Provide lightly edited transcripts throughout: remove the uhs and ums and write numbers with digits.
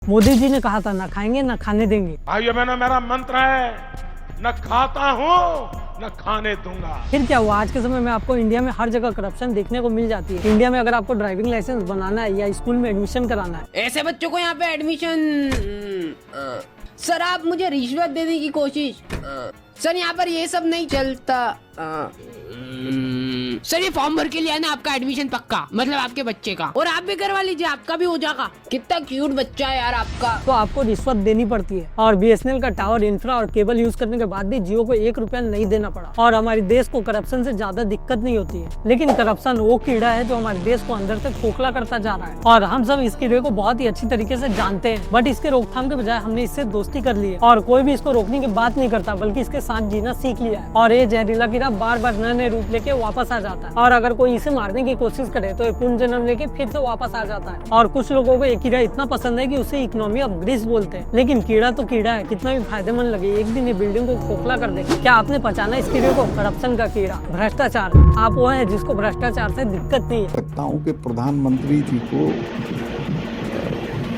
मोदी जी ने कहा था ना खाएंगे ना खाने देंगे। भाइयों बहनों, मेरा मंत्र है, न खाता हूँ न खाने दूंगा। फिर क्या हुआ, आज के समय में आपको इंडिया में हर जगह करप्शन देखने को मिल जाती है। इंडिया में अगर आपको ड्राइविंग लाइसेंस बनाना है या स्कूल में एडमिशन कराना है, ऐसे बच्चों को यहाँ पे एडमिशन। सर आप मुझे रिश्वत देने की कोशिश। सर यहाँ पर ये सब नहीं चलता। सर ये फॉर्म भर के लिया ना, आपका एडमिशन पक्का, मतलब आपके बच्चे का, और आप भी करवा लीजिए, आपका भी हो जाएगा। कितना क्यूट बच्चा है यार आपका। तो आपको रिश्वत देनी पड़ती है। और BSNL का टावर, इंफ्रा और केबल यूज करने के बाद भी जियो को 1 रुपया नहीं देना पड़ा। और हमारे देश को करप्शन से ज्यादा दिक्कत नहीं होती है। लेकिन करप्शन वो कीड़ा है जो हमारे देश को अंदर से खोखला करता जा रहा है, और हम सब इस कीड़े को बहुत ही अच्छी तरीके से जानते हैं। बट इसके रोकथाम के बजाय हमने इससे दोस्ती कर ली है, और कोई भी इसको रोकने की बात नहीं करता, बल्कि इसके साथ जीना सीख लिया है। और ये जहरीला कीड़ा बार बार नए रूप लेके वापस आ जाता है, और अगर कोई इसे मारने की कोशिश करे तो ये पुनर्जन्म लेके फिर से वापस आ जाता है। और कुछ लोगों को ये कीड़ा इतना पसंद है कि उसे इकोनॉमी ऑफ ग्रीस बोलते हैं। लेकिन कीड़ा तो कीड़ा है, कितना भी फायदेमंद लगे, एक दिन ये बिल्डिंग को खोखला कर दे। क्या आपने पहचाना इस कीड़े को? करप्शन का कीड़ा, भ्रष्टाचार। आप वो है जिसको भ्रष्टाचार से दिक्कत नहीं है। लगताओं के प्रधानमंत्री जी को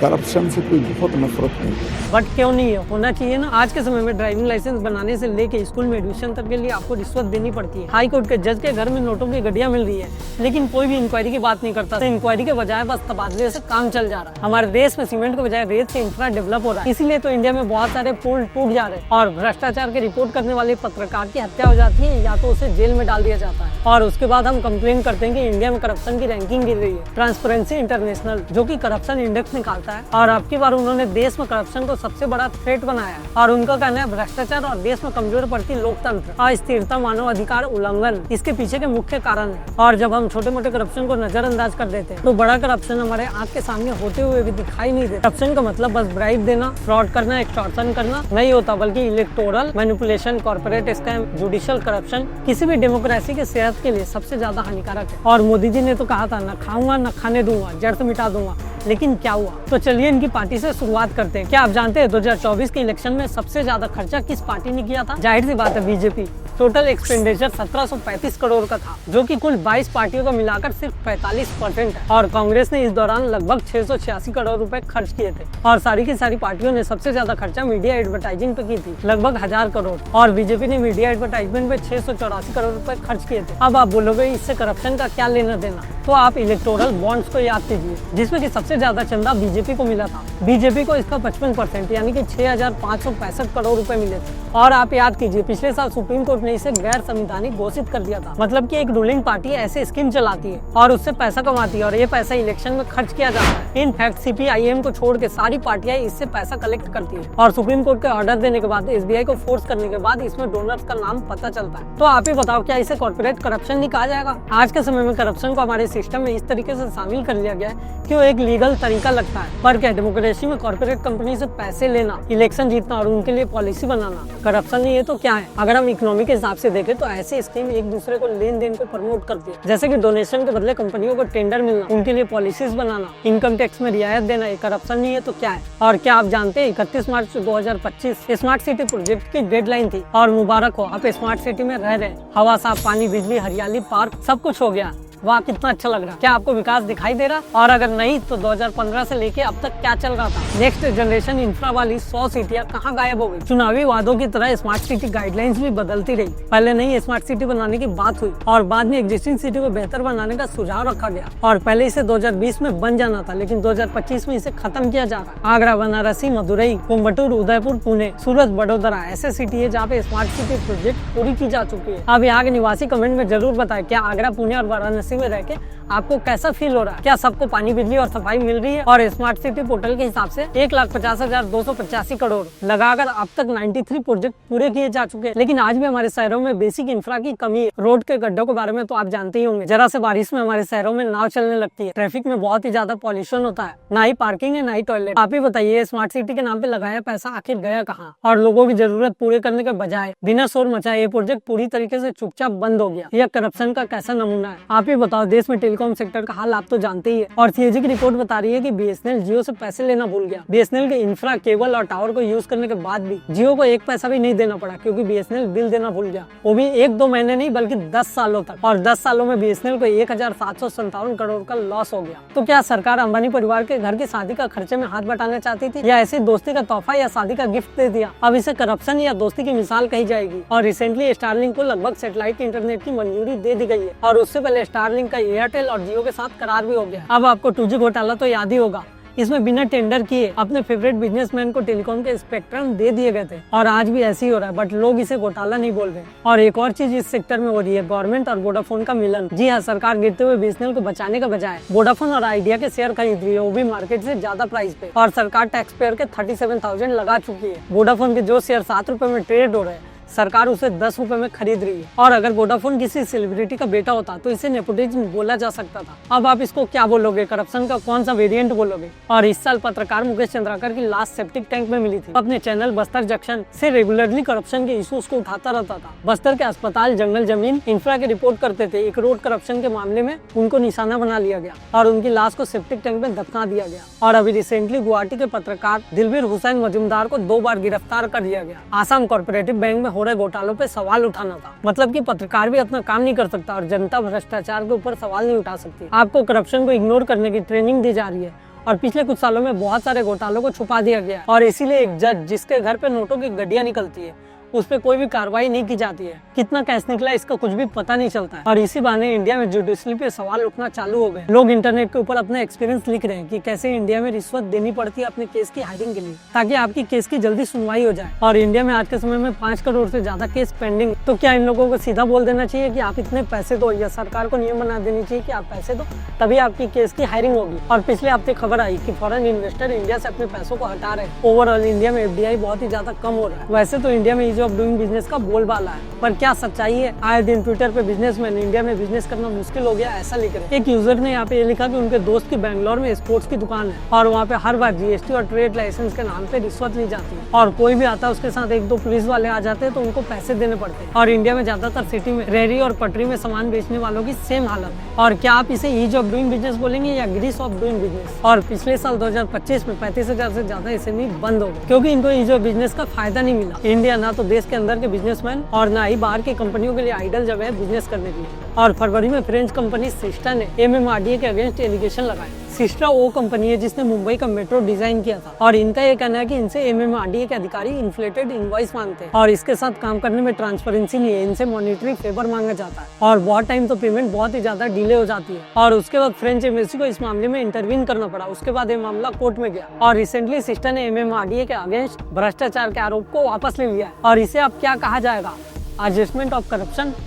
करप्शन से कोई बहुत नफरत नहीं है। बट क्यों नहीं है, होना चाहिए ना। आज के समय में ड्राइविंग लाइसेंस बनाने से लेके स्कूल में एडमिशन तक के लिए आपको रिश्वत देनी पड़ती है। हाई कोर्ट के जज के घर में नोटों की गड्डियां मिल रही है, लेकिन कोई भी इंक्वायरी की बात नहीं करता। इंक्वायरी के बजाय बस तबादले से काम चल जा रहा है। हमारे देश में सीमेंट के बजाय रेत से इंफ्रा डेवलप हो रहा है, इसीलिए तो इंडिया में बहुत सारे पुल टूट जा रहे हैं। और भ्रष्टाचार की रिपोर्ट करने वाले पत्रकार की हत्या हो जाती है, या तो उसे जेल में डाल दिया जाता है। और उसके बाद हम कंप्लेन करते हैं कि इंडिया में करप्शन की रैंकिंग गिर रही है। ट्रांसपेरेंसी इंटरनेशनल, जो कि करप्शन इंडेक्स निकालता है, और आपकी बार उन्होंने देश में करप्शन को सबसे बड़ा थ्रेट बनाया है। और उनका कहना है भ्रष्टाचार और देश में कमजोर पड़ती लोकतंत्र, अस्थिरता, मानव अधिकार उल्लंघन इसके पीछे के मुख्य कारण है। और जब हम छोटे मोटे करप्शन को नजरअंदाज कर देते हैं, तो बड़ा करप्शन हमारे आंख के सामने होते हुए भी दिखाई नहीं देता। करप्शन का मतलब बस ब्राइब देना, फ्रॉड करना, एक्सटॉर्शन करना नहीं होता, बल्कि electoral manipulation, corporate scam, judicial corruption किसी भी डेमोक्रेसी के सेहत के लिए सबसे ज्यादा हानिकारक है। और मोदी जी ने तो कहा था, न खाऊंगा न खाने दूंगा, जड़ से मिटा दूंगा। लेकिन क्या हुआ? तो चलिए इनकी पार्टी से शुरुआत करते हैं। क्या आप जानते हैं 2024 के इलेक्शन में सबसे ज्यादा खर्चा किस पार्टी ने किया था? जाहिर सी बात है, बीजेपी। टोटल एक्सपेंडिचर 1735 करोड़ का था, जो कि कुल 22 पार्टियों को मिलाकर सिर्फ 45% है। और कांग्रेस ने इस दौरान लगभग 686 करोड़ रुपए खर्च किए थे। और सारी की सारी पार्टियों ने सबसे ज्यादा खर्चा मीडिया एडवर्टाइजिंग पे की थी, लगभग 1000 करोड़। और बीजेपी ने मीडिया एडवर्टाइजमेंट पे 684 करोड़ रुपए खर्च किए थे। अब आप बोलोगे इससे करप्शन का क्या लेना देना, तो आप इलेक्टोरल बॉन्ड्स को याद कीजिए, जिसमें कि सबसे ज्यादा चंदा बीजेपी को मिला था। बीजेपी को इसका 55% यानी कि 6565 करोड़ रुपए मिले थे। और आप याद कीजिए, पिछले साल सुप्रीम कोर्ट ने इसे गैर संवैधानिक घोषित कर दिया था। मतलब कि एक रूलिंग पार्टी ऐसे स्कीम चलाती है और उससे पैसा कमाती है, और ये पैसा इलेक्शन में खर्च किया जाता है। इनफैक्ट CPIM को छोड़ के सारी पार्टियां इससे पैसा कलेक्ट करती है। और सुप्रीम कोर्ट के ऑर्डर देने के बाद, SBI को फोर्स करने के बाद इसमें डोनर्स का नाम पता चलता है। तो आप ही बताओ, क्या इसे कॉर्पोरेट करप्शन नहीं कहा जाएगा? आज के समय में करप्शन को हमारे सिस्टम में इस तरीके से शामिल कर लिया गया है कि वो एक लीगल तरीका लगता है। पर क्या डेमोक्रेसी में कॉर्पोरेट कंपनी से पैसे लेना, इलेक्शन जीतना और उनके लिए पॉलिसी बनाना करप्शन नहीं है तो क्या है? अगर हम इकोनॉमी के हिसाब से देखें तो ऐसी स्कीम एक दूसरे को लेन देन को प्रमोट करती है, जैसे कि डोनेशन के बदले कंपनियों को टेंडर मिलना, उनके लिए पॉलिसीज बनाना, इनकम टैक्स में रियायत देना, ये करप्शन नहीं है तो क्या है? और क्या आप जानते हैं 31 मार्च 2025 स्मार्ट सिटी प्रोजेक्ट की डेडलाइन थी, और मुबारक हो, आप स्मार्ट सिटी में रह रहे हैं। हवा साफ, पानी, बिजली, हरियाली, पार्क, सब कुछ हो गया। वाह, कितना अच्छा लग रहा है। क्या आपको विकास दिखाई दे रहा? और अगर नहीं तो 2015 से लेके अब तक क्या चल रहा था? नेक्स्ट जनरेशन इंफ्रा वाली 100 सिटियां कहाँ गायब हो गई? चुनावी वादों की तरह स्मार्ट सिटी गाइडलाइंस भी बदलती रही। पहले नहीं स्मार्ट सिटी बनाने की बात हुई, और बाद में एग्जिस्टिंग सिटी को बेहतर बनाने का सुझाव रखा गया। और पहले इसे 2020 में बन जाना था, लेकिन 2025 में इसे खत्म किया जा रहा है। आगरा, बनारसी, मदुरई, कोयम्बटूर, उदयपुर, पुणे, सूरत, वडोदरा ऐसे सिटी है जहाँ पे स्मार्ट सिटी प्रोजेक्ट पूरी की जा चुकी है। अब यहाँ के निवासी कमेंट में जरूर बताएं, क्या आगरा, पुणे और वाराणसी में रह के आपको कैसा फील हो रहा है? क्या सबको पानी, बिजली और सफाई मिल रही है? और स्मार्ट सिटी पोर्टल के हिसाब से 1,50,285 करोड़ लगाकर अब तक 93 प्रोजेक्ट पूरे किए जा चुके हैं। लेकिन आज भी हमारे शहरों में बेसिक इंफ्रा की कमी है। रोड के गड्ढों के बारे में तो आप जानते ही होंगे, जरा से बारिश में हमारे शहरों में नाव चलने लगती है। ट्रैफिक में बहुत ही ज्यादा पॉल्यूशन होता है, ना ही पार्किंग है ना ही टॉयलेट। आप ही बताइए, स्मार्ट सिटी के नाम पे लगाया पैसा आखिर गया कहाँ? और लोगों की जरूरत पूरे करने के बजाय बिना शोर मचाए ये प्रोजेक्ट पूरी तरीके से चुपचाप बंद हो गया। यह करप्शन का कैसा नमूना है? आप ही बताओ, देश में टेलीकॉम टेलीकॉम सेक्टर का हाल आप तो जानते ही है। और सीएजी की रिपोर्ट बता रही है कि बीएसएनएल जियो से पैसे लेना भूल गया। बीएसएनएल के इंफ्रा, केबल और टावर को यूज करने के बाद भी जियो को एक पैसा भी नहीं देना पड़ा, क्योंकि बीएसएनएल बिल देना भूल गया, वो भी 1-2 महीने नहीं बल्कि 10 सालों तक। और 10 सालों में बीएसएनएल को 1757 करोड़ का लॉस हो गया। तो क्या सरकार अंबानी परिवार के घर की शादी का खर्चे में हाथ बटाना चाहती थी, या ऐसी दोस्ती का तोहफा या शादी का गिफ्ट दे दिया? अब इसे करप्शन या दोस्ती की मिसाल कही जाएगी। और रिसेंटली स्टारलिंक को लगभग सैटेलाइट इंटरनेट की मंजूरी दे दी गई है, और उससे पहले स्टारलिंक का एयरटेल और जियो के साथ करार भी हो गया। अब आपको 2G घोटाला तो याद ही होगा। इसमें बिना टेंडर किए अपने फेवरेट बिजनेसमैन को टेलीकॉम के स्पेक्ट्रम दे दिए गए थे, और आज भी ऐसे ही हो रहा है, बट लोग इसे घोटाला नहीं बोल रहे। और एक और चीज इस सेक्टर में हो रही है, गवर्नमेंट और वोडाफोन का मिलन। जी हाँ, सरकार गिरते हुए बीएसएनएल को बचाने का बजाय वोडाफोन और आइडिया के शेयर खरीद रही है, वो भी मार्केट से ज्यादा प्राइस पे। और सरकार टैक्स पेयर के 37,000 लगा चुकी है। वोडाफोन के जो शेयर 7 रुपए में ट्रेड हो रहे हैं, सरकार उसे 10 रुपए में खरीद रही है। और अगर वोडाफोन किसी सेलिब्रिटी का बेटा होता तो इसे नेपोटिज्म बोला जा सकता था। अब आप इसको क्या बोलोगे? करप्शन का कौन सा वेरिएंट बोलोगे? और इस साल पत्रकार मुकेश चंद्राकर की लाश सेप्टिक टैंक में मिली थी। अपने चैनल बस्तर जंक्शन से रेगुलरली करप्शन के इश्यूज को उठाता रहता था। बस्तर के अस्पताल, जंगल जमीन, इंफ्रा की रिपोर्ट करते थे। एक रोड करप्शन के मामले में उनको निशाना बना लिया गया और उनकी लाश को सेप्टिक टैंक में दफना दिया गया। और अभी रिसेंटली गुवाहाटी के पत्रकार दिलवीर हुसैन मजूमदार को 2 बार गिरफ्तार कर लिया गया। आसाम कॉर्पोरेटिव बैंक में हो रहे घोटालों पे सवाल उठाना था। मतलब कि पत्रकार भी अपना काम नहीं कर सकता और जनता भ्रष्टाचार के ऊपर सवाल नहीं उठा सकती। आपको करप्शन को इग्नोर करने की ट्रेनिंग दी जा रही है, और पिछले कुछ सालों में बहुत सारे घोटालों को छुपा दिया गया। और इसीलिए एक जज जिसके घर पे नोटों की गड्डियां निकलती है, उस पे कोई भी कार्रवाई नहीं की जाती है। कितना कैश निकला इसका कुछ भी पता नहीं चलता है। और इसी बहाने इंडिया में जुडिशरी पे सवाल उठना चालू हो गए। लोग इंटरनेट के ऊपर अपना एक्सपीरियंस लिख रहे हैं कि कैसे इंडिया में रिश्वत देनी पड़ती है अपने केस की हायरिंग के लिए, ताकि आपकी केस की जल्दी सुनवाई हो जाए। और इंडिया में आज के समय में 5 करोड़ से ज्यादा केस पेंडिंग। तो क्या इन लोगों को सीधा बोल देना चाहिए कि आप इतने पैसे दो, या सरकार को नियम बना देनी चाहिए कि आप पैसे दो तभी आपकी केस की हायरिंग होगी? और पिछले हफ्ते खबर आई कि फॉरेन इन्वेस्टर इंडिया से अपने पैसों को हटा रहे हैं। ओवरऑल इंडिया में FDI बहुत ही ज्यादा कम हो रहा है। वैसे तो इंडिया में ईज ऑफ डूइंग बिजनेस का बोलबाला है, पर क्या सच्चाई है? आए दिन ट्विटर पे बिजनेसमैन इंडिया में बिजनेस करना मुश्किल हो गया ऐसा लिख रहे हैं। एक यूजर ने यहाँ पे ये लिखा कि उनके दोस्त की बेंगलोर में स्पोर्ट्स की दुकान है, और वहाँ पे हर बार GST और ट्रेड लाइसेंस के नाम पे रिश्वत ली जाती है। और कोई भी आता है उसके साथ 1-2 पुलिस वाले आ जाते हैं तो उनको पैसे देने पड़ते हैं। और इंडिया में ज्यादातर सिटी में रेहड़ी और पटरी में सामान बेचने वालों की सेम हालत है। और क्या आप इसे ईज ऑफ डूइंग बिजनेस बोलेंगे या ग्रीस ऑफ डूइंग बिजनेस? और पिछले साल 2025 में 35,000 से ज्यादा SME बंद हो गए, क्योंकि इनको ईज ऑफ बिजनेस का फायदा नहीं मिला। इंडिया ना तो देश के अंदर के बिजनेसमैन और ना ही बाहर की कंपनियों के लिए आइडल जगह है बिजनेस करने के लिए। और फरवरी में फ्रेंच कंपनी सिस्टा ने MMRDA के अगेंस्ट एलिगेशन लगाए। सिस्टा वो कंपनी है जिसने मुंबई का मेट्रो डिजाइन किया था, और इनका ये कहना है कि इनसे MMRDA के अधिकारी इन्फ्लेटेड इनवॉइस मांगते हैं, और इसके साथ काम करने में ट्रांसपेरेंसी नहीं है। इनसे मॉनिटरी फेवर मांगा जाता है, और बहुत टाइम तो पेमेंट बहुत ही ज्यादा डिले हो जाती है। और उसके बाद फ्रेंच एम्बेसी को इस मामले में इंटरवीन करना पड़ा। उसके बाद ये मामला कोर्ट में गया, और रिसेंटली सिस्टा ने MMRDA के अगेंस्ट भ्रष्टाचार के आरोप को वापस ले लिया है। और इसे अब क्या कहा जाएगा? एडजस्टमेंट ऑफ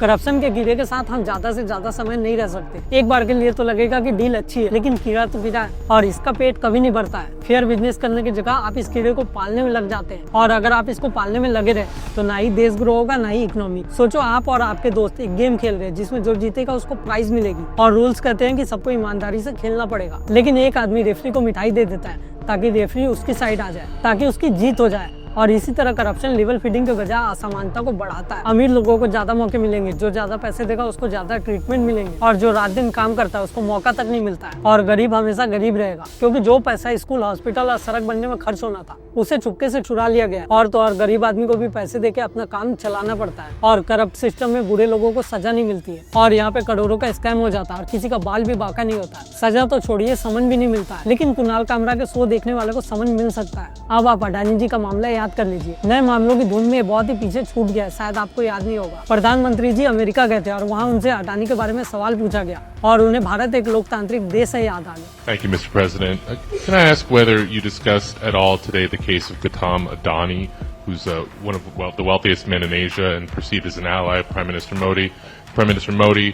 करप्शन के कीड़े के साथ हम ज्यादा से ज्यादा समय नहीं रह सकते। एक बार के लिए तो लगेगा कि डील अच्छी है, लेकिन कीड़ा तो कीड़ा है और इसका पेट कभी नहीं भरता है। फेयर बिजनेस करने की जगह आप इस कीड़े को पालने में लग जाते हैं, और अगर आप इसको पालने में लगे रहे तो ना ही देश ग्रो होगा ना ही इकोनॉमी। सोचो आप और आपके दोस्त एक गेम खेल रहे हैं जिसमें जो जीतेगा उसको प्राइज मिलेगी, और रूल्स कहते हैं कि सबको ईमानदारी से खेलना पड़ेगा। लेकिन एक आदमी रेफरी को मिठाई दे देता है ताकि रेफरी उसकी साइड आ जाए, ताकि उसकी जीत हो जाए। और इसी तरह करप्शन लेवल फीडिंग के बजाय असमानता को बढ़ाता है। अमीर लोगों को ज्यादा मौके मिलेंगे, जो ज्यादा पैसे देगा उसको ज्यादा ट्रीटमेंट मिलेंगे, और जो रात दिन काम करता है उसको मौका तक नहीं मिलता है। और गरीब हमेशा गरीब रहेगा, क्योंकि जो पैसा स्कूल, हॉस्पिटल और सड़क बनने में खर्च होना था उसे चुपके से चुरा लिया गया। और तो और गरीब आदमी को भी पैसे देके अपना काम चलाना पड़ता है, और करप्ट सिस्टम में बुरे लोगों को सजा नहीं मिलती है, और यहाँ पे करोड़ों का स्कैम हो जाता है, और किसी का बाल भी बाका नहीं होता है। सजा तो छोड़िए, समन भी नहीं मिलता है। लेकिन कुणाल कामरा के शो देखने वाले को समन मिल सकता है। अब आप अडानी जी का मामला याद कर लीजिए। नए मामलों की धुन में बहुत ही पीछे छूट गया है, शायद आपको याद नहीं होगा। प्रधानमंत्री जी अमेरिका गए थे और वहाँ उनसे अडानी के बारे में सवाल पूछा गया, और उन्हें भारत एक लोकतांत्रिक देश है याद आ गया। Thank you, Mr. President. Can I ask whether you discussed at all today the case of Gautam Adani, who's one of the wealthiest men in Asia and perceived as an ally of Prime Minister Modi? Prime Minister Modi,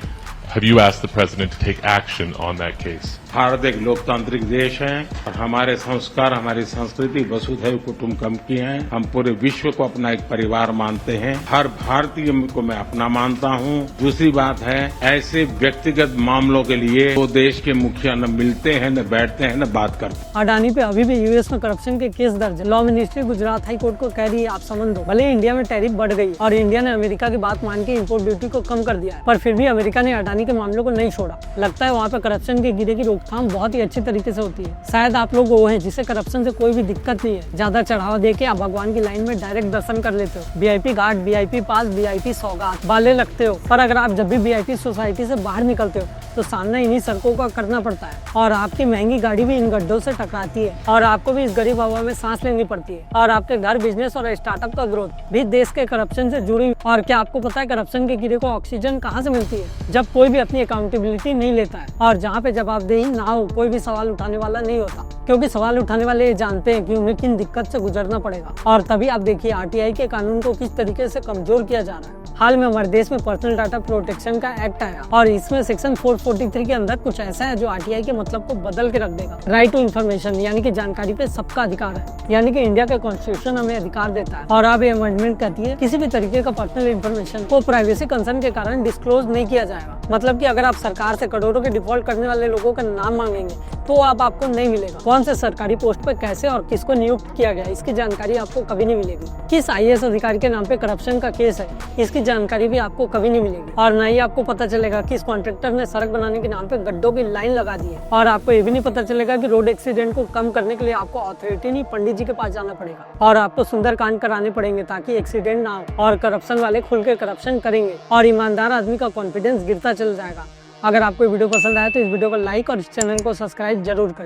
have you asked the president to take action on that case? Bharat एक लोकतांत्रिक देश है, और हमारे संस्कार, हमारी संस्कृति वसुधैव कुटुंबकम की है। हम पूरे विश्व को अपना एक परिवार मानते हैं। हर भारतीय को मैं अपना मानता हूँ। दूसरी बात है, ऐसे व्यक्तिगत मामलों के लिए वो देश के मुखिया न मिलते हैं, न बैठते हैं, न बात करते हैं। अडानी पे अभी भी यूएस में करप्शन के केस दर्ज है। Law ministry Gujarat high court को कह रही है आप समन दो। भले इंडिया में टैरिफ बढ़ गई और इंडिया ने अमेरिका की बात मान के इम्पोर्ट ड्यूटी को कम कर दिया है, पर फिर भी अमेरिका ने अडानी पानी के मामलों को नहीं छोड़ा। लगता है वहाँ पे करप्शन के कीड़े की रोकथाम बहुत ही अच्छी तरीके से होती है। शायद आप लोग वो हैं जिसे करप्शन से कोई भी दिक्कत नहीं है। ज्यादा चढ़ावा देके आप भगवान की लाइन में डायरेक्ट दर्शन कर लेते हो, VIP गार्ड, VIP पास, VIP सौगात वाले लगते हो। पर अगर आप जब भी VIP सोसाइटी से बाहर निकलते हो तो सामना इन्हीं सड़कों का करना पड़ता है और आपकी महंगी गाड़ी भी इन गड्ढों से टकराती है और आपको भी इस गरीब हवा में सांस लेनी पड़ती है और आपके घर, बिजनेस और स्टार्टअप का ग्रोथ भी देश के करप्शन से जुड़ी। और क्या आपको पता है करप्शन के कीड़े को ऑक्सीजन कहाँ से मिलती है? जब कोई भी अपनी अकाउंटेबिलिटी नहीं लेता है और जहाँ पे जवाबदेही ना हो, कोई भी सवाल उठाने वाला नहीं होता, क्योंकि सवाल उठाने वाले ये जानते हैं कि उन्हें किन दिक्कत से गुजरना पड़ेगा। और तभी आप देखिए RTI के कानून को किस तरीके से कमजोर किया जा रहा है। हाल में हमारे देश में पर्सनल डाटा प्रोटेक्शन का एक्ट आया और इसमें सेक्शन 443 के अंदर कुछ ऐसा है जो RTI के मतलब को बदल के रख देगा। राइट टू इन्फॉर्मेशन यानी कि जानकारी पे सबका अधिकार है, यानी कि इंडिया का कॉन्स्टिट्यूशन हमें अधिकार देता है। और अब ये अमेंडमेंट कहती है किसी भी तरीके का पर्सनल इन्फॉर्मेशन को प्राइवेसी कंसर्न के कारण डिस्क्लोज नहीं किया जाएगा। मतलब कि अगर आप सरकार से करोड़ों के डिफॉल्ट करने वाले लोगों का नाम मांगेंगे तो अब आपको नहीं मिलेगा। कौन से सरकारी पोस्ट पर कैसे और किसको नियुक्त किया गया इसकी जानकारी आपको कभी नहीं मिलेगी। किस IAS अधिकारी के नाम पे करप्शन का केस है इसकी जानकारी भी आपको कभी नहीं मिलेगी। और न ही आपको पता चलेगा कि इस कॉन्ट्रैक्टर ने सड़क बनाने के नाम पे गड्ढों की लाइन लगा दी है। और आपको ये भी नहीं पता चलेगा कि रोड एक्सीडेंट को कम करने के लिए आपको अथॉरिटी नहीं, पंडित जी के पास जाना पड़ेगा और आपको सुंदर कांड कराने पड़ेंगे ताकि एक्सीडेंट ना हो। और करप्शन वाले खुल के करप्शन करेंगे और ईमानदार आदमी का कॉन्फिडेंस गिरता चल जाएगा। अगर आपको वीडियो पसंद आया तो इस वीडियो को लाइक और इस चैनल को सब्सक्राइब जरूर करें।